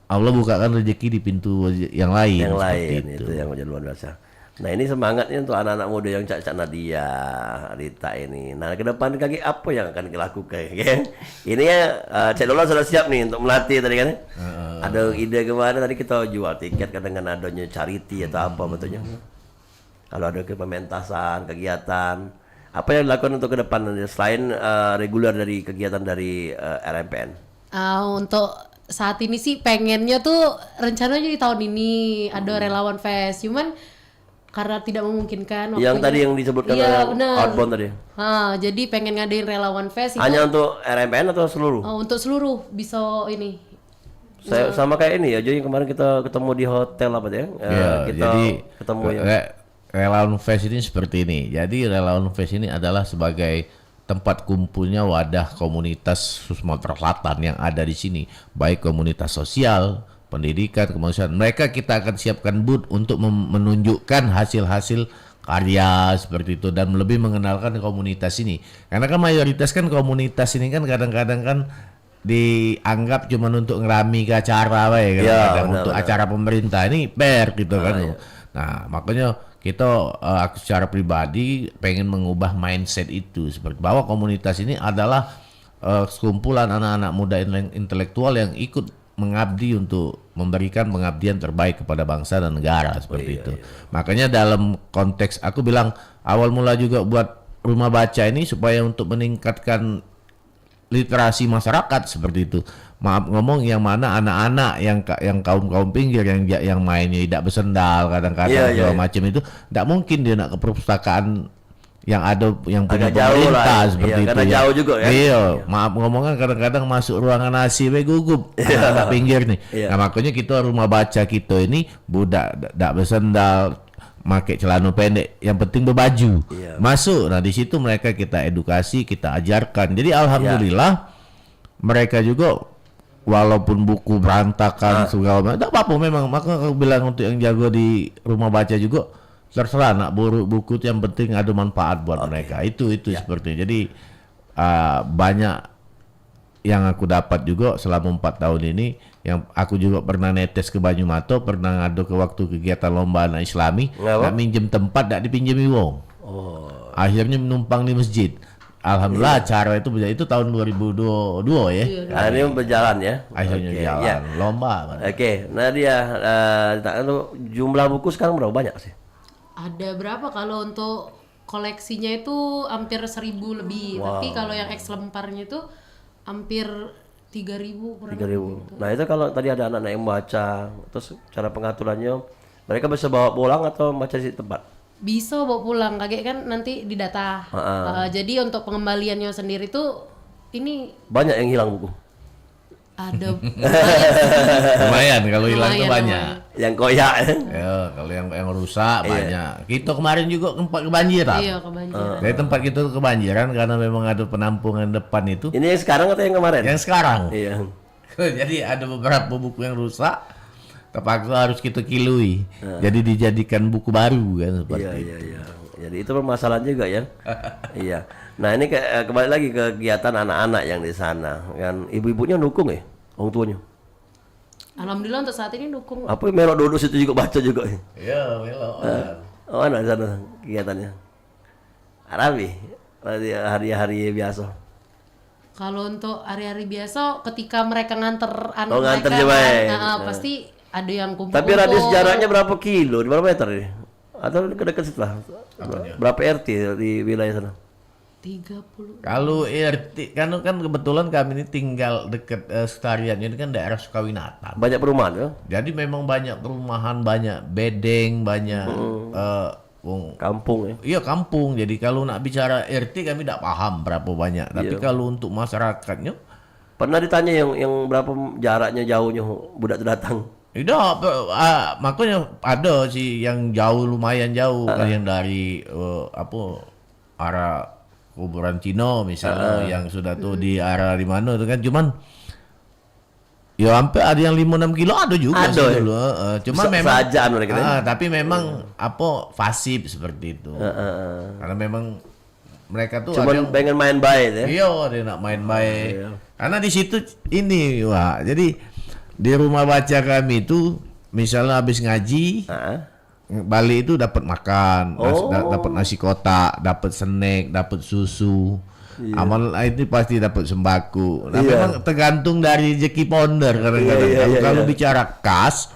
[SPEAKER 3] Allah bukakan rezeki di pintu yang lain.
[SPEAKER 2] Yang lain itu yang menjadi luar biasa. Nah ini semangatnya untuk anak-anak muda yang Cak Nadia, Rita ini. Nah ke depan kaki apa yang akan dilakukan? Kan? Ini ya Cak Lola sudah siap nih untuk melatih tadi kan? Ada ide kemarin tadi kita jual tiket kan dengan adanya charity atau apa betulnya? Kalau ada pementasan, kegiatan, apa yang dilakukan untuk ke depan selain reguler dari kegiatan dari RMPN?
[SPEAKER 4] Untuk saat ini sih pengennya tuh rencananya di tahun ini ada relawan fest, cuman karena tidak memungkinkan waktunya.
[SPEAKER 2] Yang tadi yang disebutkan outbound tadi.
[SPEAKER 4] Jadi pengen ngadain relawan fest.
[SPEAKER 2] Hanya untuk RMPN atau seluruh?
[SPEAKER 4] Untuk seluruh bisa ini.
[SPEAKER 2] Saya sama kayak ini ya, jadi kemarin kita ketemu di hotel apa ya? Kita
[SPEAKER 3] jadi
[SPEAKER 2] ketemu ya.
[SPEAKER 3] Relawan Fest ini seperti ini. Jadi Relawan Fest ini adalah sebagai tempat kumpulnya wadah komunitas Sumatera Selatan yang ada di sini, baik komunitas sosial, pendidikan, kemanusiaan. Mereka kita akan siapkan booth untuk menunjukkan hasil-hasil karya seperti itu dan lebih mengenalkan komunitas ini. Karena kan mayoritas kan komunitas ini kan kadang-kadang kan dianggap cuma untuk ngerami ke acara kadang-kadang untuk acara pemerintah ini gitu kan. Nah, makanya kita aku secara pribadi pengen mengubah mindset itu seperti bahwa komunitas ini adalah sekumpulan anak-anak muda intelektual yang ikut mengabdi untuk memberikan pengabdian terbaik kepada bangsa dan negara seperti itu. Makanya dalam konteks aku bilang awal mula juga buat rumah baca ini supaya untuk meningkatkan literasi masyarakat seperti itu. Maaf ngomong yang mana anak-anak yang kaum pinggir yang mainnya tidak bersendal kadang-kadang segala macam itu tidak mungkin dia nak ke perpustakaan yang ada yang punya pemerintah seperti itu.
[SPEAKER 2] Karena jauh juga ya.
[SPEAKER 3] Iya, maaf ngomongnya kadang-kadang masuk ruangan AC gugup anak pinggir nih. Nah, makanya kita rumah baca kita ini budak tidak bersendal, pakai celana pendek, yang penting berbaju. Masuk. Nah, di situ mereka kita edukasi, kita ajarkan. Jadi alhamdulillah mereka juga walaupun buku berantakan segala macam, tak apa-apa memang. Maka aku bilang untuk yang jago di rumah baca juga terserah nak buku itu yang penting ada manfaat buat mereka. Itu seperti. Jadi banyak yang aku dapat juga selama 4 tahun ini. Yang aku juga pernah netes ke Banyumato, pernah ngadu ke waktu kegiatan lomba anak Islami, nak minjem tempat tak dipinjemi wong. Akhirnya menumpang di masjid. Alhamdulillah acara itu tahun 2022 ya.
[SPEAKER 2] Ini berjalan ya.
[SPEAKER 3] Akhirnya jalan lomba.
[SPEAKER 2] Nah dia jumlah buku sekarang berapa banyak sih?
[SPEAKER 4] Ada berapa kalau untuk koleksinya itu hampir 1.000 lebih. Tapi kalau yang X lemparnya itu hampir 3.000 kurang.
[SPEAKER 2] 3.000. Nah itu kalau tadi ada anak-anak yang baca, terus cara pengaturannya mereka bisa bawa pulang atau baca di tempat?
[SPEAKER 4] Bisa bawa pulang, kaget kan nanti didata. Jadi untuk pengembaliannya sendiri tuh ini
[SPEAKER 2] banyak yang hilang buku.
[SPEAKER 4] Ada
[SPEAKER 3] lumayan kalau hilang tuh banyak.
[SPEAKER 2] Yang koyak
[SPEAKER 3] ya, kalau yang rusak banyak. Kita kemarin juga tempat kebanjiran.
[SPEAKER 4] Iya, kebanjiran.
[SPEAKER 3] Dari tempat kita kebanjiran karena memang ada penampungan depan itu.
[SPEAKER 2] Ini yang sekarang atau yang kemarin?
[SPEAKER 3] Yang sekarang.
[SPEAKER 2] Iya.
[SPEAKER 3] Jadi ada beberapa buku yang rusak, terpaksa harus kita kilui. Jadi dijadikan buku baru kan seperti itu.
[SPEAKER 2] Iya. Jadi itu permasalahan juga ya. Iya. Nah ini kembali lagi ke kegiatan anak-anak yang di sana. Kan ibu-ibunya dukung ya, orang tuanya.
[SPEAKER 4] Alhamdulillah untuk saat ini dukung.
[SPEAKER 2] Apa melok duduk situ juga baca juga ya?
[SPEAKER 3] Iya, melok.
[SPEAKER 2] Oh, mana di sana kegiatannya? Arabi, hari-hari biasa.
[SPEAKER 4] Kalau untuk hari-hari biasa, ketika mereka nganter anak
[SPEAKER 2] nganter
[SPEAKER 4] mereka, pasti ada yang kumpul.
[SPEAKER 2] Tapi radius jaraknya berapa kilo? Berapa meter ini? Atau dekat setelah? Berapa RT di wilayah sana?
[SPEAKER 4] 30.
[SPEAKER 3] Kalau RT kan kebetulan kami ini tinggal dekat sekretariatnya ini kan daerah Sukawinatan.
[SPEAKER 2] Banyak perumahan ya?
[SPEAKER 3] Jadi memang banyak perumahan, banyak bedeng, banyak
[SPEAKER 2] kampung ya.
[SPEAKER 3] Iya kampung. Jadi kalau nak bicara RT kami tidak paham berapa banyak. Tapi kalau untuk masyarakatnya
[SPEAKER 2] pernah ditanya yang berapa jaraknya jauhnya budak itu datang?
[SPEAKER 3] Tidak, makanya ada sih yang jauh lumayan jauh yang dari arah kuburan Cino misalnya yang sudah tuh di arah di mana itu kan cuman ya sampai ada yang 5-6 kilo ada juga
[SPEAKER 2] ada
[SPEAKER 3] sih
[SPEAKER 2] ya?
[SPEAKER 3] dulu. Cuma memang
[SPEAKER 2] mereka
[SPEAKER 3] tapi memang fasib seperti itu. Karena memang mereka tuh
[SPEAKER 2] cuma pengen main baik ya.
[SPEAKER 3] Iya, dia nak main baik. Karena di situ ini jadi di rumah baca kami itu misalnya habis ngaji balik itu dapat makan, dapat nasi kotak, dapat snack, dapat susu. Amal itu pasti dapat sembako. Nah, memang tergantung dari rezeki ponder kadang-kadang. Kalau bicara kas,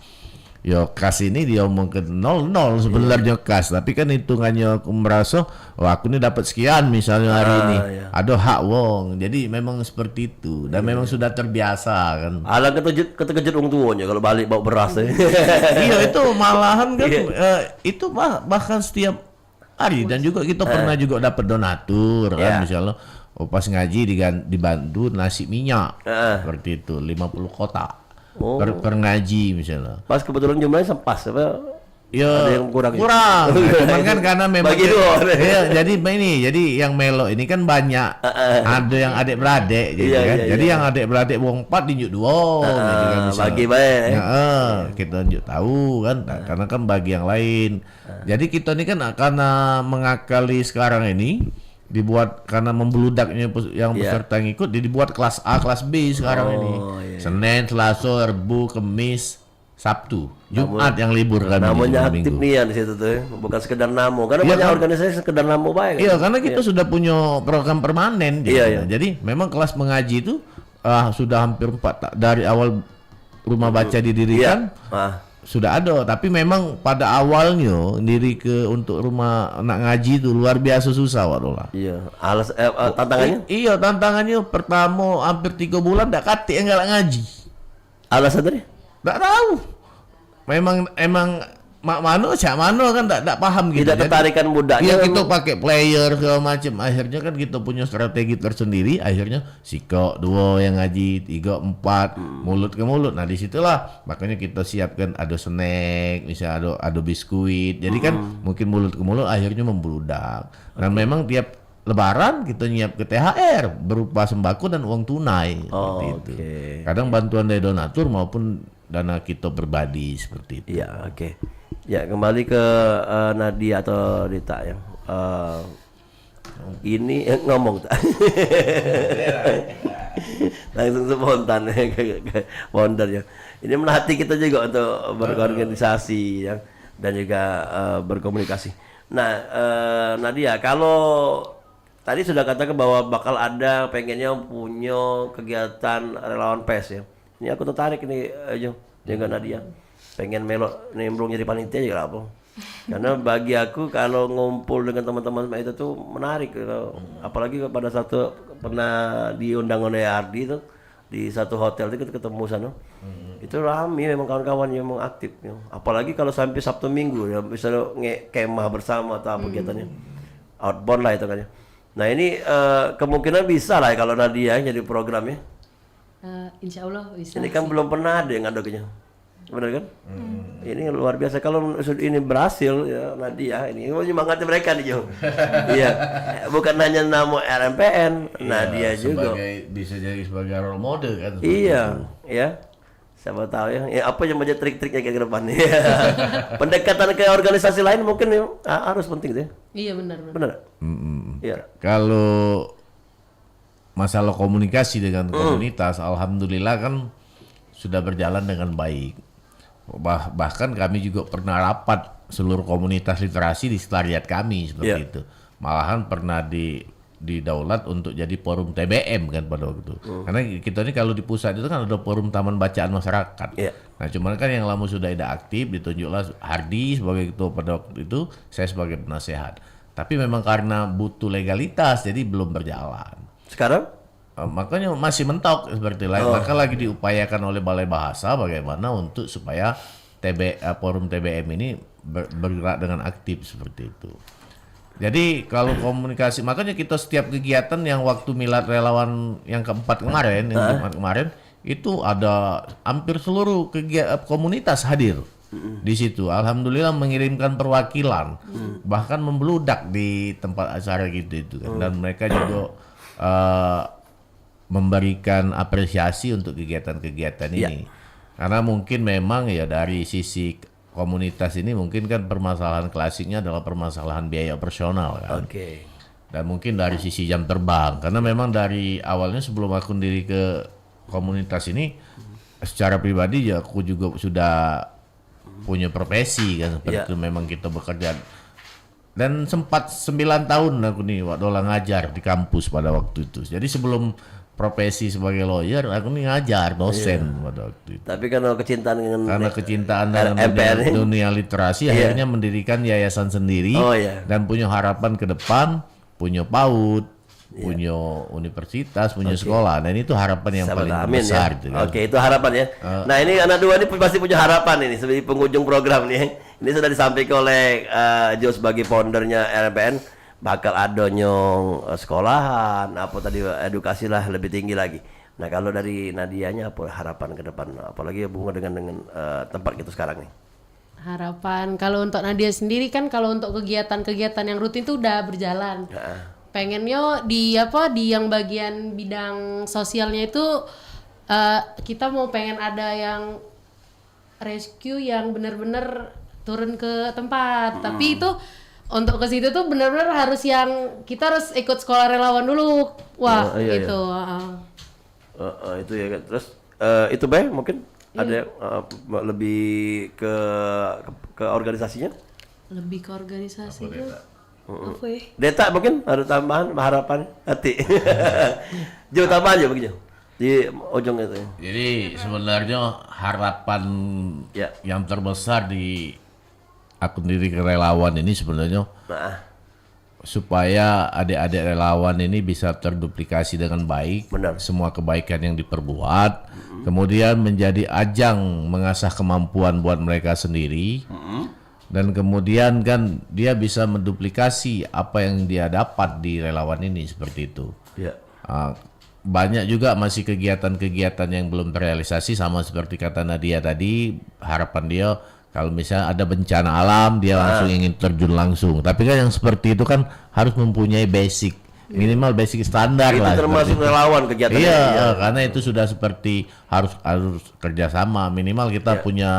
[SPEAKER 3] kas ini dia omong ke 0 sebenarnya kas, tapi kan hitungannya aku merasa aku ini dapat sekian misalnya hari ini. Ada hak wong. Jadi memang seperti itu dan memang sudah terbiasa kan.
[SPEAKER 2] Alang keterkejut orang tuanya kalau balik bawa beras.
[SPEAKER 3] Iya itu malahan kan itu bahkan setiap hari dan juga kita pernah juga dapat donatur kan misalnya pas ngaji dibantu nasi minyak seperti itu 50 kotak. per ngaji misalnya.
[SPEAKER 2] Pas kebetulan jumlahnya pas apa?
[SPEAKER 3] Ya,
[SPEAKER 2] ada yang kurang.
[SPEAKER 3] Nah, cuman kan karena memang
[SPEAKER 2] Bagi dua.
[SPEAKER 3] Iya, jadi yang melo ini kan banyak. Ada yang adik-beradik gitu
[SPEAKER 2] Iya,
[SPEAKER 3] kan.
[SPEAKER 2] iya,
[SPEAKER 3] Jadi
[SPEAKER 2] iya.
[SPEAKER 3] yang adik-beradik wong 4 tunjuk 2 gitu kan misalnya.
[SPEAKER 2] Bagi baik.
[SPEAKER 3] Ya, kita tunjuk tahu kan karena kan bagi yang lain. Jadi kita ini kan karena mengakali sekarang ini dibuat karena membeludaknya yang peserta yang ikut dibuat kelas A, kelas B sekarang ini.
[SPEAKER 2] Iya.
[SPEAKER 3] Senin, Selasa, Rabu, Kamis, Sabtu, Jumat yang libur kan.
[SPEAKER 2] Namanya
[SPEAKER 3] ini,
[SPEAKER 2] aktif
[SPEAKER 3] Minggu.
[SPEAKER 2] nih di situ tuh, bukan sekedar namo. Karena
[SPEAKER 3] Iya,
[SPEAKER 2] banyak
[SPEAKER 3] kan?
[SPEAKER 2] organisasi sekedar namo baik.
[SPEAKER 3] Iya, karena kita sudah punya program permanen. Gitu.
[SPEAKER 2] Iya, iya.
[SPEAKER 3] Jadi memang kelas mengaji itu sudah hampir dari awal rumah baca didirikan sudah ada. Tapi memang pada awalnya untuk rumah anak ngaji itu luar biasa susah waduh.
[SPEAKER 2] Iya. Tantangannya?
[SPEAKER 3] Iya, tantangannya pertama hampir 3 bulan tak katik enggak ngaji.
[SPEAKER 2] Alasan tadi?
[SPEAKER 3] Tak tahu. Emang mak mano cak mano kan tak paham gitu.
[SPEAKER 2] Tidak ketarikan budaknya.
[SPEAKER 3] Iya, kita pakai player segala macam. Akhirnya kan kita punya strategi tersendiri. Akhirnya siko 2 yang ngaji, 3, 4 mulut ke mulut. Nah disitulah makanya kita siapkan ada snack, misalnya ada biskuit. Jadi kan mungkin mulut ke mulut akhirnya membludak. Dan memang tiap Lebaran kita nyiap ke THR berupa sembako dan uang tunai seperti itu. Kadang bantuan dari donatur maupun dana kita pribadi seperti itu.
[SPEAKER 2] Iya, oke. Ya, kembali ke Nadia atau Dita yang ini ngomong tak? Langsung spontan ke founder ya. Ini melatih kita juga untuk berorganisasi ya, dan juga berkomunikasi. Nah, Nadia, kalau tadi sudah katakan bahwa bakal ada pengennya punya kegiatan relawan PES ya. Ini aku tertarik nih Jo, juga Nadia. Pengen melok nimbrung jadi panitia juga apa. Karena bagi aku kalau ngumpul dengan teman-teman itu tuh menarik gitu. Apalagi pada satu pernah diundang oleh Ardi itu di satu hotel itu kita ketemu sana. Itu rame memang kawan-kawan yang memang aktif ya. Apalagi kalau sampai Sabtu Minggu ya bisa kemah bersama atau apa kegiatannya. Outbound lah itu kan ya. Nah ini kemungkinan bisa lah ya kalau Nadia jadi programnya.
[SPEAKER 4] Insya Allah bisa.
[SPEAKER 2] Ini kan belum pernah ada yang ngaduknya, benar kan? Ini luar biasa kalau ini berhasil ya Nadia ini menyemangati mereka nih Jo. Iya, bukan hanya nama RMPN, Nadia juga.
[SPEAKER 3] Bisa jadi sebagai role model kan.
[SPEAKER 2] Iya, ya. Siapa tahu ya apa yang menjadi trik-triknya ke depan. Pendekatan ke organisasi lain mungkin ya, harus penting deh.
[SPEAKER 4] Iya benar.
[SPEAKER 2] Benar. Iya.
[SPEAKER 3] Kalau masalah komunikasi dengan komunitas, alhamdulillah kan sudah berjalan dengan baik. Bahkan kami juga pernah rapat seluruh komunitas literasi di sekretariat kami seperti itu. Malahan pernah didaulat untuk jadi forum TBM kan pada waktu itu. Karena kita ini kalau di pusat itu kan ada forum taman bacaan masyarakat. Nah cuman kan yang lama sudah tidak aktif, ditunjuklah Hardi sebagai ketua pada waktu itu, saya sebagai penasehat. Tapi memang karena butuh legalitas jadi belum berjalan. Sekarang? Makanya masih mentok seperti lain. Maka lagi diupayakan oleh Balai Bahasa bagaimana untuk supaya forum TBM ini bergerak dengan aktif seperti itu. Jadi kalau komunikasi, makanya kita setiap kegiatan yang waktu milad relawan yang keempat kemarin, yang Jumat kemarin, itu ada hampir seluruh komunitas hadir di situ. Alhamdulillah mengirimkan perwakilan, bahkan membludak di tempat acara gitu itu kan. Dan mereka juga memberikan apresiasi untuk kegiatan-kegiatan ini. Karena mungkin memang ya dari sisi komunitas ini mungkin kan permasalahan klasiknya adalah permasalahan biaya operasional kan. Dan mungkin dari sisi jam terbang, karena memang dari awalnya sebelum aku diri ke komunitas ini, secara pribadi ya aku juga sudah punya profesi kan seperti itu. Memang kita bekerja dan sempat 9 tahun aku nih waktu ngajar di kampus pada waktu itu. Jadi sebelum profesi sebagai lawyer, aku nih ngajar dosen pada waktu itu.
[SPEAKER 2] Tapi karena kecintaan
[SPEAKER 3] dengan dunia literasi, akhirnya mendirikan yayasan sendiri dan punya harapan ke depan, punya PAUD, punya universitas, punya sekolah. Dan itu harapan yang paling besar.
[SPEAKER 2] Gitu, kan? Itu harapan ya. Nah ini anak dua ini pasti punya harapan ini sebagai penghujung program nih. Ini sudah disampaikan oleh Jo sebagai foundernya RMPN. Bakal ada nyong sekolahan apa tadi edukasi lah lebih tinggi lagi. Nah kalau dari Nadianya apa harapan ke depan, apalagi hubungan dengan tempat kita sekarang nih?
[SPEAKER 4] Harapan kalau untuk Nadia sendiri kan, kalau untuk kegiatan-kegiatan yang rutin tuh udah berjalan. Pengennya di yang bagian bidang sosialnya itu kita mau pengen ada yang rescue yang benar-benar turun ke tempat. Tapi itu untuk ke situ tuh benar-benar harus kita harus ikut sekolah relawan dulu. Wah, gitu.
[SPEAKER 2] Itu ya kan. Terus itu Bay mungkin ada yang lebih ke organisasinya?
[SPEAKER 4] Lebih ke organisasinya. Apa ya?
[SPEAKER 2] Deta mungkin ada tambahan harapan hati. Jo tambah aja begitu di ujung itu.
[SPEAKER 3] Jadi sebenarnya harapan yang terbesar di akun diri relawan ini sebenarnya supaya adik-adik relawan ini bisa terduplikasi dengan baik.
[SPEAKER 2] Benar.
[SPEAKER 3] Semua kebaikan yang diperbuat, kemudian menjadi ajang mengasah kemampuan buat mereka sendiri. Dan kemudian kan dia bisa menduplikasi apa yang dia dapat di relawan ini, seperti itu. Banyak juga masih kegiatan-kegiatan yang belum terrealisasi, sama seperti kata Nadia tadi, harapan dia kalau misalnya ada bencana alam dia langsung ingin terjun langsung. Tapi kan yang seperti itu kan harus mempunyai basic, minimal basic standar
[SPEAKER 2] itu
[SPEAKER 3] lah.
[SPEAKER 2] Termasuk relawan kegiatan.
[SPEAKER 3] Iya, karena itu sudah seperti harus kerjasama. Minimal kita punya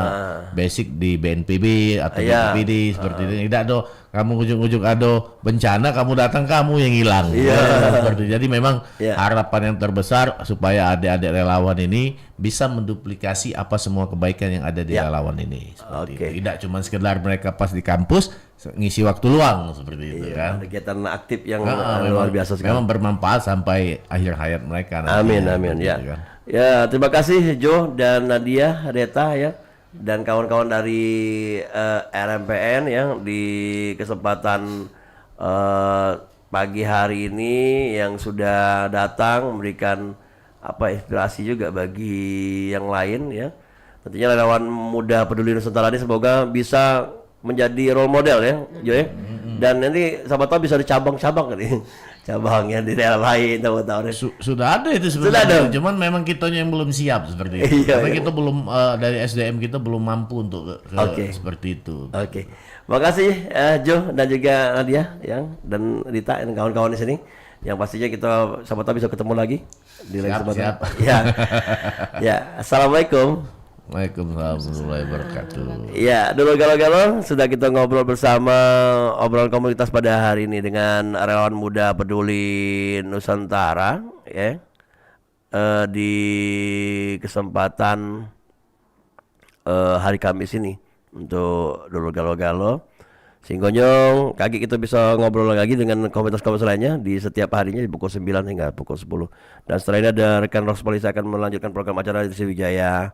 [SPEAKER 3] basic di BNPB atau BPD seperti itu. Tidak do, kamu ujuk-ujuk ada bencana, kamu datang kamu yang hilang. Seperti itu. Jadi memang harapan yang terbesar supaya adik-adik relawan ini bisa menduplikasi apa semua kebaikan yang ada di relawan ini. Seperti itu. Tidak cuma sekedar mereka pas di kampus ngisi waktu luang seperti itu kan.
[SPEAKER 2] Kegiatan aktif yang luar biasa sekali.
[SPEAKER 3] Memang bermanfaat sampai akhir hayat mereka.
[SPEAKER 2] Amin ya. Kan. Ya, terima kasih Jo dan Nadia, Deta ya, dan kawan-kawan dari RMPN yang di kesempatan pagi hari ini yang sudah datang memberikan inspirasi juga bagi yang lain ya. Tentunya relawan muda peduli Nusantara ini semoga bisa menjadi role model ya, Jo ya. Dan nanti siapa tahu bisa dicabang-cabang nih. Cabangnya di daerah lain, tahu-tahu
[SPEAKER 3] sudah ada itu sebenarnya. Cuman memang kitanya yang belum siap seperti itu. Karena kita belum dari SDM kita belum mampu untuk seperti itu.
[SPEAKER 2] Makasih Jo dan juga Nadia dan Rita dan kawan-kawan di sini. Yang pastinya kita siapa tahu bisa ketemu lagi di lain kesempatan. Ya, assalamualaikum.
[SPEAKER 3] Waalaikumsalam warahmatullahi wabarakatuh.
[SPEAKER 2] Ya, dulu galau-galau sudah kita ngobrol bersama obrolan komunitas pada hari ini dengan relawan muda peduli Nusantara ya. Di kesempatan hari Kamis ini untuk dulu galau-galau. Singgonyong kaki kita bisa ngobrol lagi dengan komunitas-komunitas lainnya di setiap harinya di pukul 9 hingga pukul 10. Dan setelah ini ada rekan Ros Polisi akan melanjutkan program acara di Sriwijaya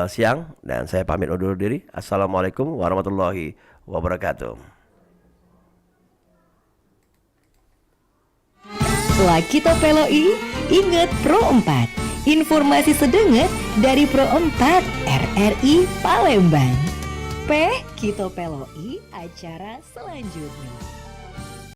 [SPEAKER 2] siang, dan saya pamit undur diri. Assalamualaikum warahmatullahi wabarakatuh.
[SPEAKER 7] Lakito Peloi, ingat Pro 4. Informasi sedenget dari Pro 4 RRI Palembang. Kito Peloi, acara selanjutnya.